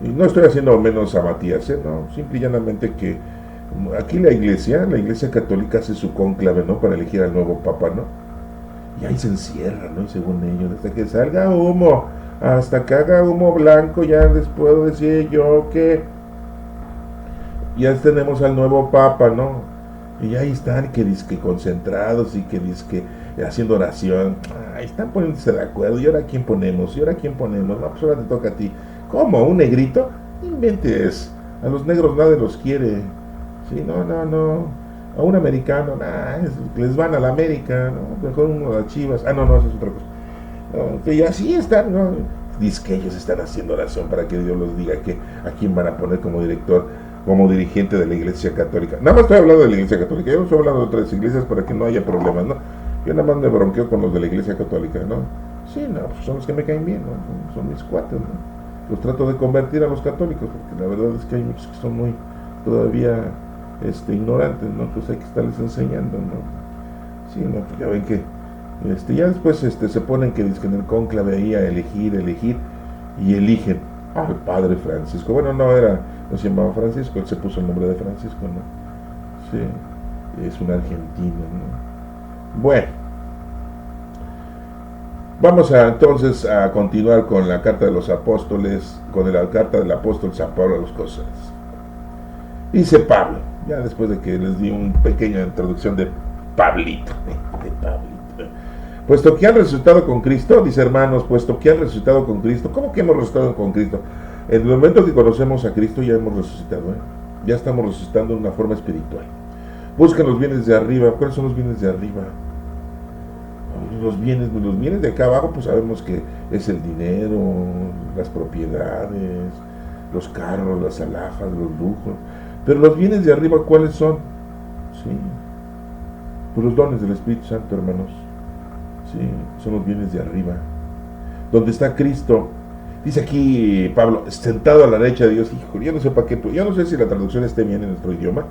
Y no estoy haciendo menos a Matías, no, simple y llanamente que aquí la iglesia católica hace su cónclave, ¿no?, para elegir al nuevo papa, ¿no? Y ahí se encierra, ¿no? Y según ellos, hasta que salga humo, hasta que haga humo blanco, ya les puedo decir yo que ya tenemos al nuevo papa, ¿no? Y ahí están, que dizque concentrados y que dizque haciendo oración. Ahí están poniéndose de acuerdo. ¿Y ahora quién ponemos? No, pues ahora te toca a ti. ¿Cómo? ¿Un negrito? Inventes. A los negros nadie los quiere. Sí, no. A un americano, les van a la América, ¿no? Mejor uno a las Chivas. No, esa es otra cosa. No, y así están, ¿no? Dice que ellos están haciendo oración para que Dios los diga que a quién van a poner como director, como dirigente de la Iglesia Católica. Nada más estoy hablando de la Iglesia Católica, yo no estoy hablando de otras iglesias para que no haya problemas, ¿no? Yo nada más me bronqueo con los de la Iglesia Católica, ¿no? Sí, no, pues son los que me caen bien, ¿no? Son mis cuates, ¿no? Los trato de convertir a los católicos, porque la verdad es que hay muchos que son muy todavía ignorantes, ¿no? Pues hay que estarles enseñando, ¿no? Sí, no, pues ya ven que ya después se ponen que dicen en el cónclave ahí a elegir y eligen al padre Francisco. Bueno, no se llamaba Francisco, él se puso el nombre de Francisco, ¿no? Sí, es un argentino, ¿no? Bueno, vamos entonces a continuar con la carta de los apóstoles, con la carta del apóstol San Pablo a los Colosenses. Dice Pablo, ya después de que les di una pequeña introducción de Pablito, puesto que han resucitado con Cristo, dice: hermanos, puesto que han resucitado con Cristo. ¿Cómo que hemos resucitado con Cristo? En el momento que conocemos a Cristo ya hemos resucitado, ya estamos resucitando de una forma espiritual. Buscan los bienes de arriba. ¿Cuáles son los bienes de arriba? Los bienes de acá abajo, pues sabemos que es el dinero, las propiedades, los carros, las alhajas, los lujos. Pero los bienes de arriba, ¿cuáles son? Sí, pues los dones del Espíritu Santo, hermanos. Sí, son los bienes de arriba. Donde está Cristo, Dice aquí Pablo, sentado a la derecha de Dios. Hijo, yo no sé para qué, yo no sé si la traducción esté bien en nuestro idioma,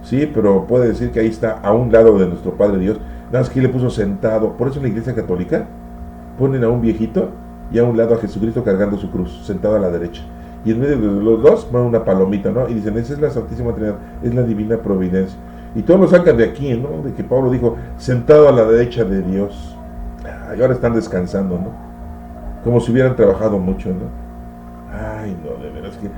sí, pero puede decir que ahí está a un lado de nuestro Padre Dios. Nada más que le puso sentado. Por eso en la iglesia católica ponen a un viejito y a un lado a Jesucristo cargando su cruz, sentado a la derecha. Y en medio de los dos ponen una palomita, ¿no? Y dicen, esa es la Santísima Trinidad, es la divina providencia. Y todos lo sacan de aquí, ¿no? De que Pablo dijo, sentado a la derecha de Dios. Y ahora están descansando, ¿no? Como si hubieran trabajado mucho, ¿no? Ay, no, de veras que...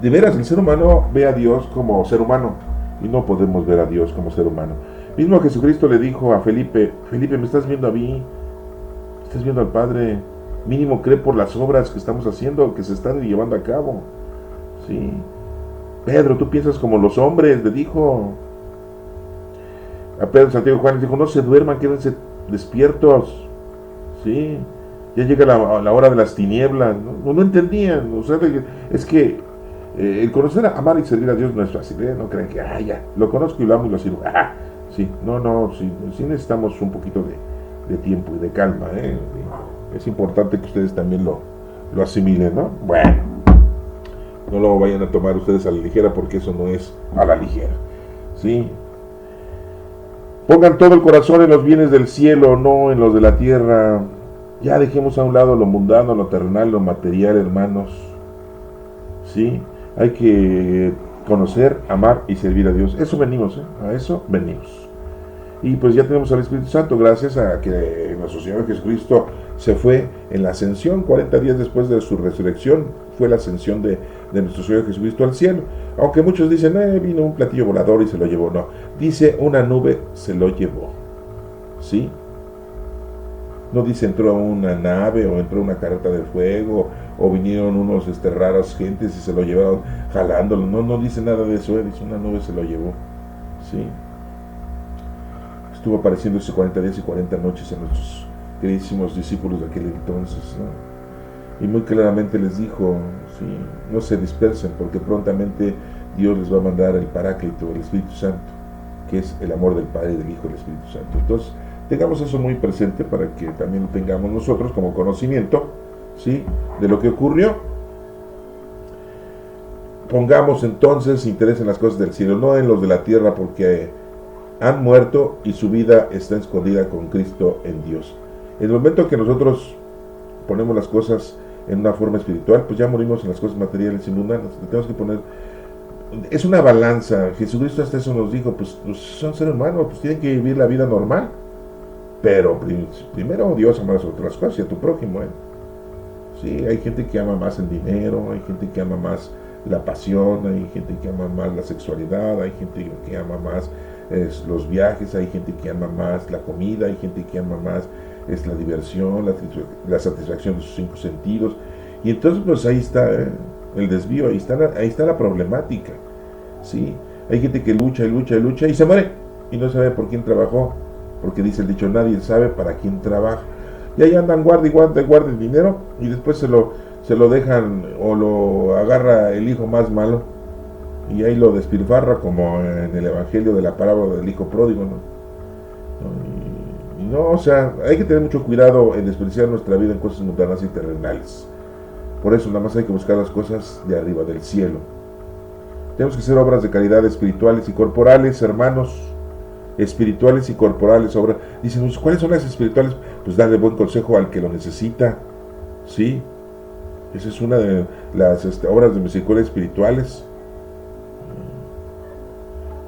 De veras, el ser humano ve a Dios como ser humano. Y no podemos ver a Dios como ser humano. Mismo Jesucristo le dijo a Felipe, Felipe, ¿me estás viendo a mí? ¿Estás viendo al Padre? Mínimo cree por las obras que estamos haciendo, que se están llevando a cabo. Sí. Pedro, tú piensas como los hombres, le dijo. A Pedro, Santiago y Juan les dijo, no se duerman, quédense despiertos. Sí. Ya llega la hora de las tinieblas. No entendían. O sea, es que el conocer, amar y servir a Dios no es fácil, ¿eh? No crean que, ya, lo conozco y lo amo y lo sirvo. Sí, sí necesitamos un poquito de tiempo y de calma, ¿eh? Es importante que ustedes también lo asimilen, ¿no? Bueno, no lo vayan a tomar ustedes a la ligera, porque eso no es a la ligera, ¿sí? Pongan todo el corazón en los bienes del cielo, no en los de la tierra. Ya dejemos a un lado lo mundano, lo terrenal, lo material, hermanos, ¿sí? Hay que conocer, amar y servir a Dios. Eso venimos, ¿eh? A eso venimos. Y pues ya tenemos al Espíritu Santo, gracias a que nuestro Señor Jesucristo se fue en la ascensión. 40 días después de su resurrección fue la ascensión de nuestro Señor Jesucristo al cielo. Aunque muchos dicen, vino un platillo volador y se lo llevó. No, dice una nube se lo llevó, ¿sí? No dice entró a una nave o entró a una carreta de fuego o vinieron unos raras gentes y se lo llevaron jalándolo. No dice nada de eso, dice una nube se lo llevó, ¿sí? Estuvo apareciendo esos 40 días y 40 noches a nuestros queridísimos discípulos de aquel entonces, ¿no? Y muy claramente les dijo, ¿sí? No se dispersen, porque prontamente Dios les va a mandar el Paráclito, el Espíritu Santo, que es el amor del Padre, del Hijo y del Espíritu Santo. Entonces, tengamos eso muy presente para que también lo tengamos nosotros como conocimiento, ¿sí? De lo que ocurrió. Pongamos entonces interés en las cosas del cielo, no en los de la tierra, porque han muerto y su vida está escondida con Cristo en Dios. En el momento que nosotros ponemos las cosas en una forma espiritual, pues ya morimos en las cosas materiales y mundanas. Tenemos que poner, es una balanza. Jesucristo hasta eso nos dijo, pues son seres humanos, pues tienen que vivir la vida normal, pero primero Dios, amar a otras cosas y a tu prójimo, ¿eh? Sí, hay gente que ama más el dinero, hay gente que ama más la pasión, hay gente que ama más la sexualidad, hay gente que ama más los viajes, hay gente que ama más la comida, hay gente que ama más la diversión, la satisfacción de sus 5 sentidos. Y entonces pues ahí está el desvío, ahí está la problemática, ¿sí? Hay gente que lucha y se muere y no sabe por quién trabajó, porque dice el dicho, nadie sabe para quién trabaja. Y ahí andan, guarda el dinero, y después se lo dejan o lo agarra el hijo más malo y ahí lo despilfarra, como en el evangelio de la parábola del hijo pródigo, ¿no? O sea, hay que tener mucho cuidado en desperdiciar nuestra vida en cosas mundanas y terrenales. Por eso nada más hay que buscar las cosas de arriba, del cielo. Tenemos que hacer obras de caridad espirituales y corporales, hermanos. Espirituales y corporales. Dicen, ¿cuáles son las espirituales? Pues darle buen consejo al que lo necesita, ¿sí? Esa es una de las obras de misericordia espirituales.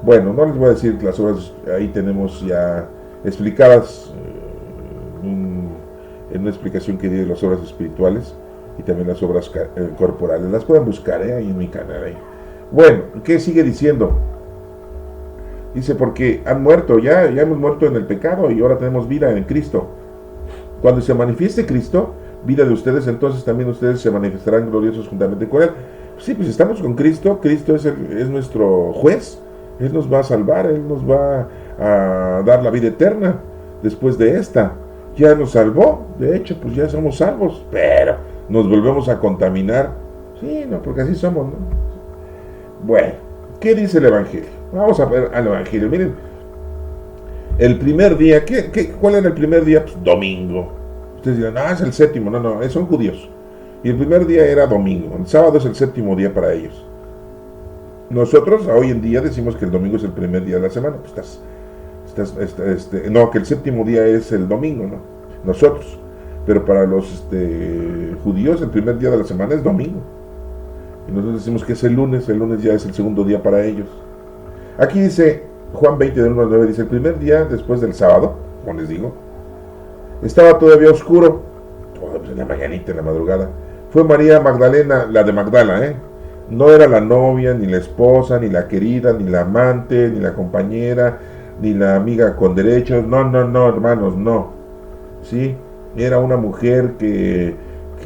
Bueno, no les voy a decir las obras, ahí tenemos ya explicadas en una explicación que di de las obras espirituales y también las obras corporales. Las pueden buscar ahí en mi canal. Bueno, ¿qué sigue diciendo? Dice, porque han muerto, ya hemos muerto en el pecado y ahora tenemos vida en Cristo. Cuando se manifieste Cristo, vida de ustedes, entonces también ustedes se manifestarán gloriosos juntamente con Él. Sí, pues estamos con Cristo, Cristo es nuestro juez, Él nos va a salvar, Él nos va a dar la vida eterna después de esta. Ya nos salvó, de hecho, pues ya somos salvos, pero nos volvemos a contaminar. Sí, no, porque así somos, ¿no? Bueno, ¿qué dice el Evangelio? Vamos a ver al Evangelio. Miren, el primer día, ¿cuál era el primer día? Pues domingo. Ustedes dirán, es el séptimo. No, son judíos. Y el primer día era domingo. El sábado es el séptimo día para ellos. Nosotros hoy en día decimos que el domingo es el primer día de la semana. Pues no, que el séptimo día es el domingo, ¿no? Nosotros. Pero para los judíos el primer día de la semana es domingo. Y nosotros decimos que es el lunes ya es el segundo día para ellos. Aquí dice Juan 20 del 1 al 9, dice, el primer día después del sábado, como les digo, estaba todavía oscuro, pues en la mañanita, en la madrugada. Fue María Magdalena, la de Magdala, no era la novia, ni la esposa, ni la querida, ni la amante, ni la compañera, ni la amiga con derechos, no, hermanos, no. ¿Sí? Era una mujer que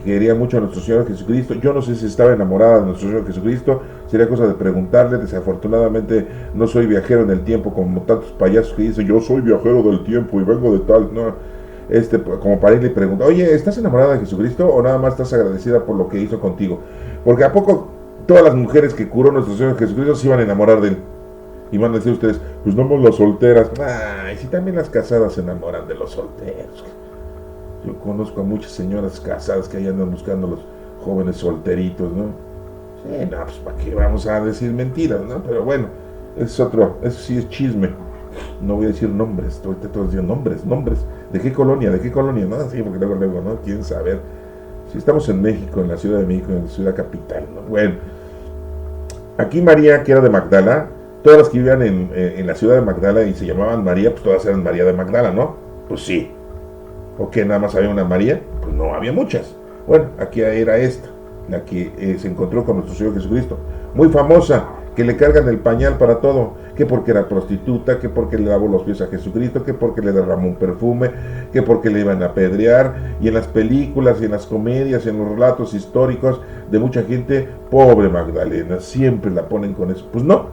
quería mucho a nuestro Señor Jesucristo. Yo no sé si estaba enamorada de nuestro Señor Jesucristo, sería cosa de preguntarle. Desafortunadamente no soy viajero en el tiempo como tantos payasos que dicen yo soy viajero del tiempo y vengo de tal, no, como para irle y preguntar, oye, ¿estás enamorada de Jesucristo o nada más estás agradecida por lo que hizo contigo? Porque ¿a poco todas las mujeres que curó nuestro Señor Jesucristo se iban a enamorar de él? Y van a decir ustedes, pues no las solteras. Ay, si también las casadas se enamoran de los solteros. Yo conozco a muchas señoras casadas que ahí andan buscando a los jóvenes solteritos, ¿no? Sí, no, pues para qué vamos a decir mentiras, ¿no? Pero bueno, eso sí es chisme. No voy a decir nombres, ahorita todos dicen nombres. ¿De qué colonia? No, sí, porque luego, ¿no? Quieren saber. Si estamos en México, en la Ciudad de México, en la ciudad capital, ¿no? Bueno, aquí María, que era de Magdala, todas las que vivían en la ciudad de Magdala y se llamaban María, pues todas eran María de Magdala, ¿no? Pues sí. ¿O que nada más había una María? Pues no, había muchas. Bueno, aquí era esta, la que se encontró con nuestro Señor Jesucristo. Muy famosa, que le cargan el pañal para todo. Que porque era prostituta, que porque le lavó los pies a Jesucristo, que porque le derramó un perfume, que porque le iban a apedrear. Y en las películas, y en las comedias, y en los relatos históricos de mucha gente, pobre Magdalena, siempre la ponen con eso. Pues no,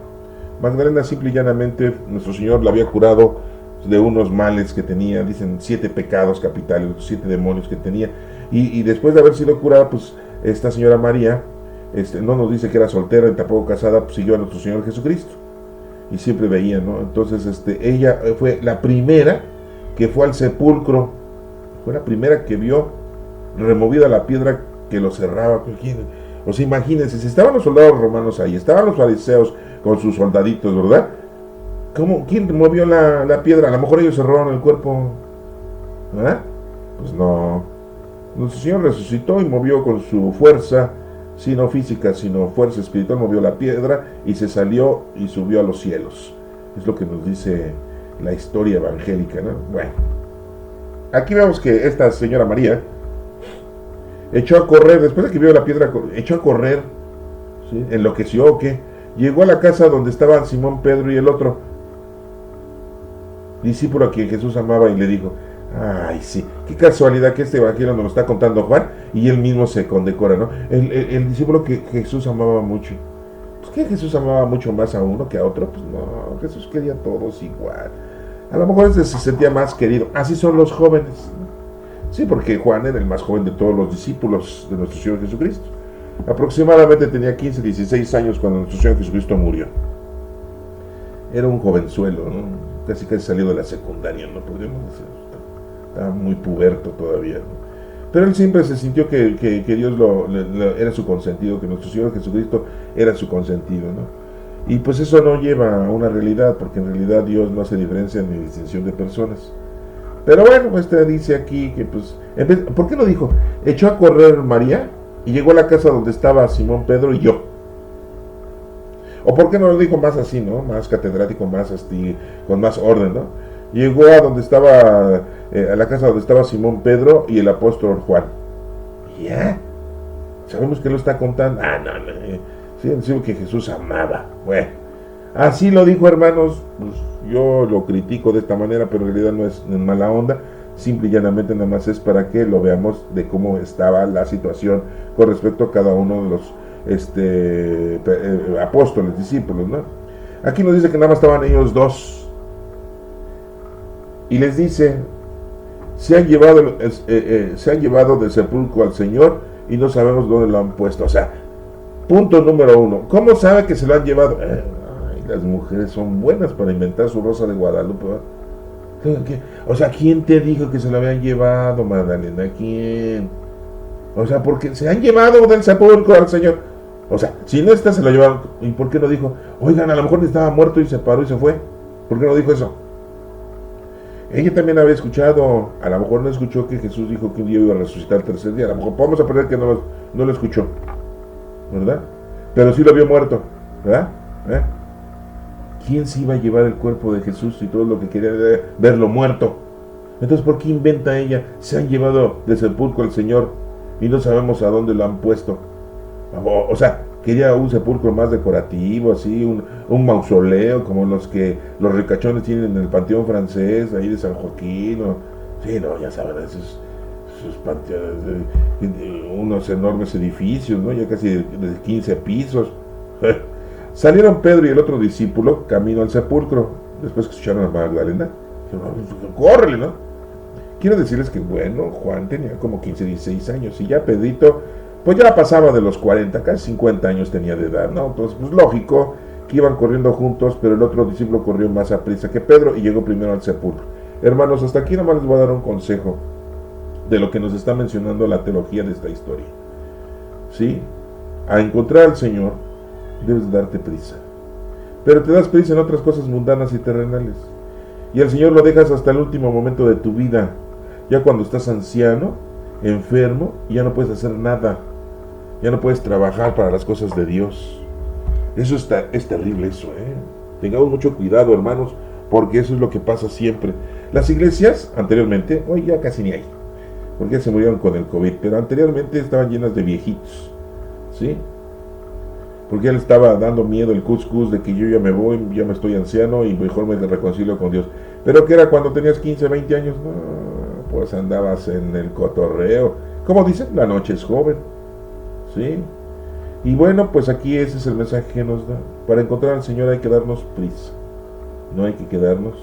Magdalena simple y llanamente, nuestro Señor la había curado de unos males que tenía, dicen 7 pecados capitales, 7 demonios que tenía, y después de haber sido curada, pues esta señora María, no nos dice que era soltera y tampoco casada, pues siguió a nuestro Señor Jesucristo, y siempre veía, ¿no? Entonces ella fue la primera que fue al sepulcro, fue la primera que vio removida la piedra que lo cerraba. O sea, imagínense, si estaban los soldados romanos ahí, estaban los fariseos con sus soldaditos, ¿verdad? ¿Quién movió la piedra? A lo mejor ellos cerraron el cuerpo, ¿verdad? Pues no. Nuestro Señor resucitó y movió con su fuerza, sí, no física, sino fuerza espiritual, movió la piedra y se salió y subió a los cielos. Es lo que nos dice la historia evangélica, ¿no? Bueno, aquí vemos que esta señora María echó a correr, después de que vio la piedra, echó a correr, ¿sí? Enloqueció o qué. Llegó a la casa donde estaban Simón, Pedro y el otro discípulo a quien Jesús amaba, y le dijo, ay, sí, qué casualidad que este evangelio nos lo está contando Juan y él mismo se condecora, ¿no? El discípulo que Jesús amaba mucho. Pues que Jesús amaba mucho más a uno que a otro, pues no, Jesús quería a todos igual. A lo mejor se sentía más querido. Así son los jóvenes. Sí, porque Juan era el más joven de todos los discípulos de nuestro Señor Jesucristo. Aproximadamente tenía 15, 16 años cuando nuestro Señor Jesucristo murió. Era un jovenzuelo, ¿no? Casi salido de la secundaria, ¿no? Podríamos decir. Estaba muy puberto todavía, ¿no? Pero él siempre se sintió que Dios era su consentido, que nuestro Señor Jesucristo era su consentido, ¿no? Y pues eso no lleva a una realidad, porque en realidad Dios no hace diferencia ni distinción de personas. Pero bueno, dice aquí que pues, ¿por qué no dijo? Echó a correr María y llegó a la casa donde estaba Simón, Pedro y yo. ¿O por qué no lo dijo más así, no? Más catedrático, más con más orden, ¿no? Llegó a donde estaba, a la casa donde estaba Simón, Pedro y el apóstol Juan. ¿Ya? Sabemos que lo está contando. No. Sí, decimos que Jesús amaba. Bueno, así lo dijo, hermanos. Pues yo lo critico de esta manera, pero en realidad no es en mala onda. Simple y llanamente nada más es para que lo veamos de cómo estaba la situación con respecto a cada uno de los apóstoles, discípulos, ¿no? Aquí nos dice que nada más estaban ellos dos. Y les dice, se han llevado del sepulcro al Señor y no sabemos dónde lo han puesto. O sea, punto número 1. ¿Cómo sabe que se lo han llevado? Las mujeres son buenas para inventar su Rosa de Guadalupe, ¿verdad? O sea, ¿quién te dijo que se lo habían llevado, Magdalena? ¿Quién? O sea, porque se han llevado del sepulcro al Señor. O sea, si no está, se lo llevaron. ¿Y por qué no dijo, oigan, a lo mejor estaba muerto y se paró y se fue? ¿Por qué no dijo eso? Ella también había escuchado, a lo mejor no escuchó que Jesús dijo que un día iba a resucitar el tercer día. A lo mejor podemos aprender que no lo escuchó, ¿verdad? Pero sí lo vio muerto, ¿verdad? ¿Quién se iba a llevar el cuerpo de Jesús si todo lo que quería era verlo muerto? Entonces, ¿por qué inventa ella? Se han llevado del sepulcro al Señor y no sabemos a dónde lo han puesto. O sea, quería un sepulcro más decorativo, así, un mausoleo como los que los ricachones tienen en el Panteón Francés, ahí de San Joaquín. Sí, no, ya saben, esos panteones, unos enormes edificios, ¿no? Ya casi de 15 pisos. Salieron Pedro y el otro discípulo camino al sepulcro, después que escucharon a Magdalena. Córrele, ¿no? Quiero decirles que, bueno, Juan tenía como 15, 16 años, y ya Pedrito, pues ya pasaba de los 40, casi 50 años tenía de edad, ¿no? Entonces, pues lógico que iban corriendo juntos, pero el otro discípulo corrió más a prisa que Pedro y llegó primero al sepulcro. Hermanos, hasta aquí nomás les voy a dar un consejo de lo que nos está mencionando la teología de esta historia. ¿Sí? A encontrar al Señor debes darte prisa, pero te das prisa en otras cosas mundanas y terrenales, y al Señor lo dejas hasta el último momento de tu vida, ya cuando estás anciano, enfermo, y ya no puedes hacer nada, ya no puedes trabajar para las cosas de Dios. Eso es terrible eso, Tengamos mucho cuidado, hermanos, porque eso es lo que pasa siempre. Las iglesias, anteriormente, hoy ya casi ni hay, porque ya se murieron con el COVID, pero anteriormente estaban llenas de viejitos, ¿sí? Porque ya le estaba dando miedo el cuscús de que yo ya me voy, ya me estoy anciano y mejor me reconcilio con Dios. Pero que era cuando tenías 15, 20 años, no, pues andabas en el cotorreo. Como dicen, la noche es joven, ¿sí? Y bueno, pues aquí ese es el mensaje que nos da. Para encontrar al Señor hay que darnos prisa, no hay que quedarnos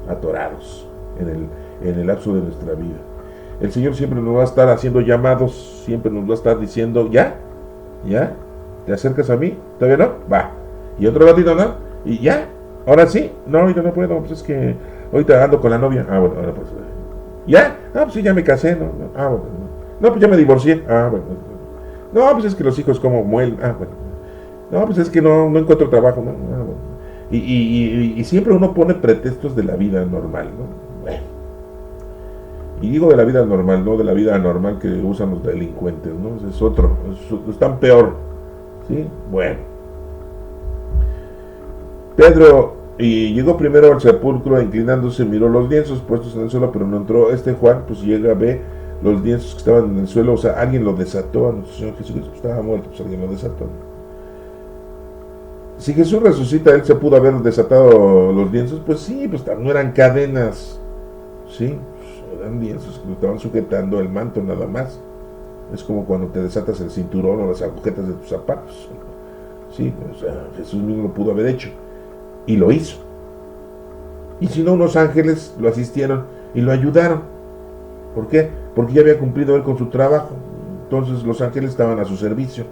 atorados en el lapso de nuestra vida. El Señor siempre nos va a estar haciendo llamados, siempre nos va a estar diciendo, ¿ya? ¿Te acercas a mí? ¿Todavía no? Va. Y otro ratito, ¿no? Y ya. ¿Ahora sí? No, ahorita no puedo, pues es que ahorita ando con la novia. Ah, bueno, ahora pues. ¿Ya? Ah, pues sí, ya me casé, ¿no? Ah, bueno. No, pues ya me divorcié. Ah, bueno. No, pues es que los hijos como muelen. Ah, bueno. No, pues es que no encuentro trabajo, ¿no? Ah, bueno. Y siempre uno pone pretextos de la vida normal, ¿no? Bueno. Y digo de la vida normal, no de la vida anormal que usan los delincuentes, ¿no? Ese es otro. Están peor. ¿Sí? Bueno. Pedro llegó primero al sepulcro, inclinándose, miró los lienzos puestos en el suelo, pero no entró. Juan, pues llega, ve los lienzos que estaban en el suelo, o sea, alguien lo desató a nuestro Señor Jesucristo, estaba muerto, pues alguien lo desató. Si Jesús resucita, él se pudo haber desatado los lienzos, pues sí, pues no eran cadenas, ¿sí? Pues eran lienzos que lo estaban sujetando el manto nada más. Es como cuando te desatas el cinturón o las agujetas de tus zapatos. Sí, o sea, Jesús mismo lo pudo haber hecho. Y lo hizo. Y si no, unos ángeles lo asistieron y lo ayudaron. ¿Por qué? Porque ya había cumplido él con su trabajo. Entonces los ángeles estaban a su servicio.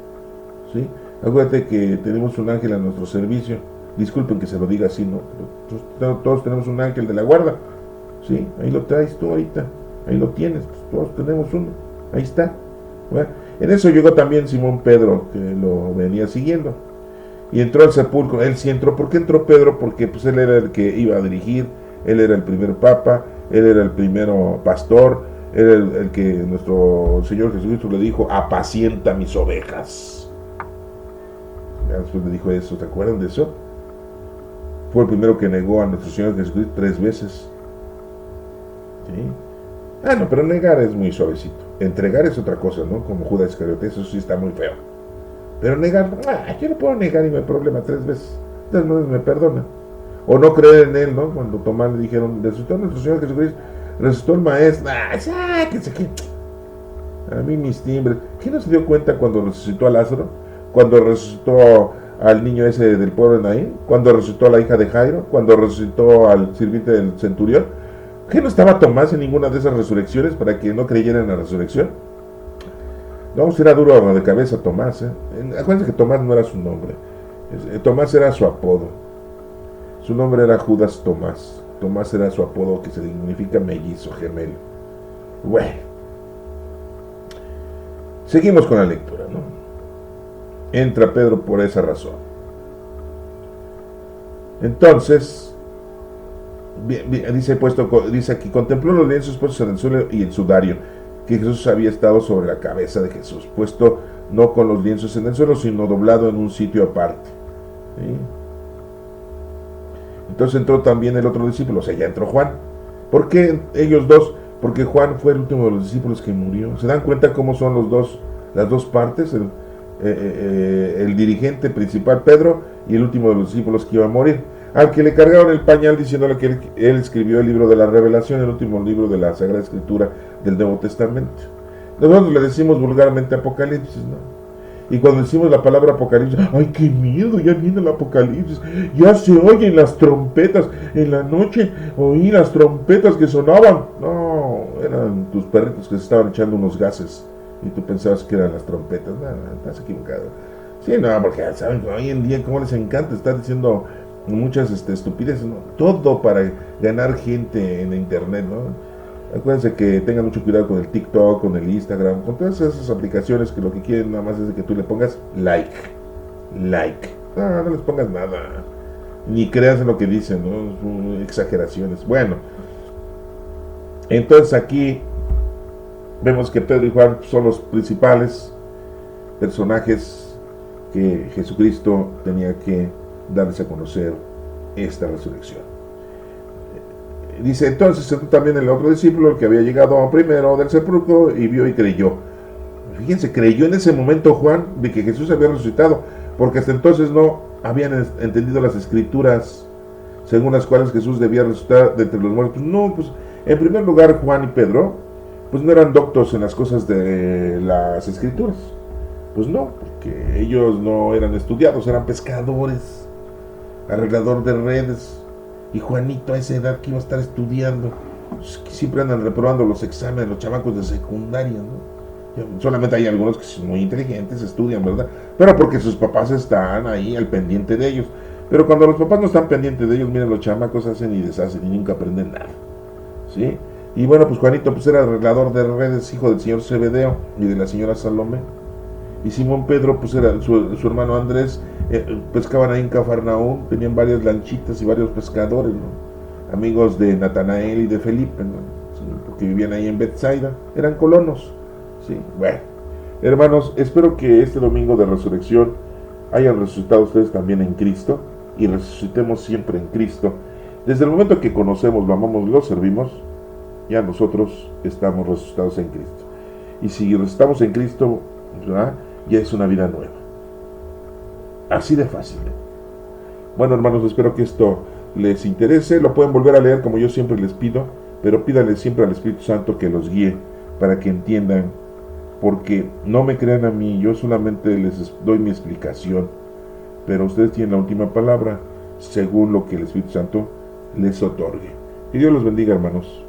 ¿Sí? Acuérdate que tenemos un ángel a nuestro servicio. Disculpen que se lo diga así, ¿no? Pero todos tenemos un ángel de la guarda. ¿Sí? Ahí lo traes tú ahorita. Ahí lo tienes. Pues todos tenemos uno. Ahí está. Bueno, en eso llegó también Simón Pedro, que lo venía siguiendo, y entró al sepulcro. Él sí entró. ¿Por qué entró Pedro? Porque pues él era el que iba a dirigir, él era el primer papa, él era el primero pastor, él era el que nuestro Señor Jesucristo le dijo, apacienta mis ovejas. Ya después le dijo eso, ¿te acuerdan de eso? Fue el primero que negó a nuestro Señor Jesucristo 3 veces. ¿Sí? Ah, no, pero negar es muy suavecito. Entregar es otra cosa, ¿no? Como Judas Iscariote, eso sí está muy feo. Pero negar, yo no puedo negar y me hay problema 3 veces. 3 veces me perdona. O no creer en él, ¿no? Cuando Tomás le dijeron, resucitó nuestro Señor Jesucristo, resucitó el maestro. A mí mis timbres. ¿Quién no se dio cuenta cuando resucitó a Lázaro? Cuando resucitó al niño ese del pueblo de Naín, cuando resucitó a la hija de Jairo, cuando resucitó al sirviente del centurión. ¿Qué no estaba Tomás en ninguna de esas resurrecciones para que no creyeran en la resurrección? No, era duro de cabeza Tomás. Acuérdense que Tomás no era su nombre. Tomás era su apodo. Su nombre era Judas Tomás. Tomás era su apodo, que significa mellizo, gemelo. Bueno. Seguimos con la lectura, ¿no? Entra Pedro por esa razón. Entonces, dice aquí, contempló los lienzos puestos en el suelo y el sudario, que Jesús había estado sobre la cabeza de Jesús, puesto no con los lienzos en el suelo, sino doblado en un sitio aparte. ¿Sí? Entonces entró también el otro discípulo, o sea, ya entró Juan. ¿Por qué ellos dos? Porque Juan fue el último de los discípulos que murió. ¿Se dan cuenta cómo son las dos partes? El dirigente principal, Pedro, y el último de los discípulos que iba a morir. Al que le cargaron el pañal diciéndole que él escribió el libro de la Revelación, el último libro de la Sagrada Escritura del Nuevo Testamento. Nosotros le decimos vulgarmente Apocalipsis, ¿no? Y cuando decimos la palabra Apocalipsis, ¡ay, qué miedo! Ya viene el Apocalipsis, ya se oyen las trompetas. En la noche oí las trompetas que sonaban. No, eran tus perritos que se estaban echando unos gases y tú pensabas que eran las trompetas. No, estás equivocado. Sí, no, porque saben que hoy en día cómo les encanta estar diciendo muchas estupideces, ¿no? Todo para ganar gente en internet, ¿no? Acuérdense que tengan mucho cuidado con el TikTok, con el Instagram, con todas esas aplicaciones que lo que quieren nada más es de que tú le pongas like. No les pongas nada. Ni creas en lo que dicen, ¿no? Son exageraciones. Bueno, entonces aquí vemos que Pedro y Juan son los principales personajes que Jesucristo tenía que darles a conocer esta resurrección. Dice, entonces entró también el otro discípulo, el que había llegado primero del sepulcro, y vio y creyó. Fíjense, creyó en ese momento Juan de que Jesús había resucitado, porque hasta entonces no habían entendido las escrituras según las cuales Jesús debía resucitar de entre los muertos. No, pues en primer lugar Juan y Pedro pues no eran doctos en las cosas de las escrituras. Pues no, porque ellos no eran estudiados, eran pescadores, arreglador de redes. Y Juanito a esa edad que iba a estar estudiando, pues, que siempre andan reprobando los exámenes, los chamacos de secundaria, ¿no? Solamente hay algunos que son muy inteligentes, estudian, ¿verdad? Pero porque sus papás están ahí al pendiente de ellos. Pero cuando los papás no están pendientes de ellos, miren, los chamacos hacen y deshacen y nunca aprenden nada, ¿sí? Y bueno, pues Juanito pues era arreglador de redes, hijo del señor Zebedeo y de la señora Salomé. Y Simón Pedro pues era su hermano Andrés, pescaban ahí en Cafarnaúm, tenían varias lanchitas y varios pescadores, ¿no? Amigos de Natanael y de Felipe, ¿no? Sí, porque vivían ahí en Bethsaida, eran colonos, ¿sí? Bueno, hermanos, espero que este domingo de resurrección hayan resucitado ustedes también en Cristo y resucitemos siempre en Cristo. Desde el momento que conocemos, lo amamos, lo servimos, ya nosotros estamos resucitados en Cristo. Y si resucitamos en Cristo, ¿verdad?, ya es una vida nueva. Así de fácil. Bueno, hermanos, espero que esto les interese. Lo pueden volver a leer como yo siempre les pido, pero pídanle siempre al Espíritu Santo que los guíe para que entiendan, porque no me crean a mí, yo solamente les doy mi explicación, pero ustedes tienen la última palabra según lo que el Espíritu Santo les otorgue. Que Dios los bendiga, hermanos.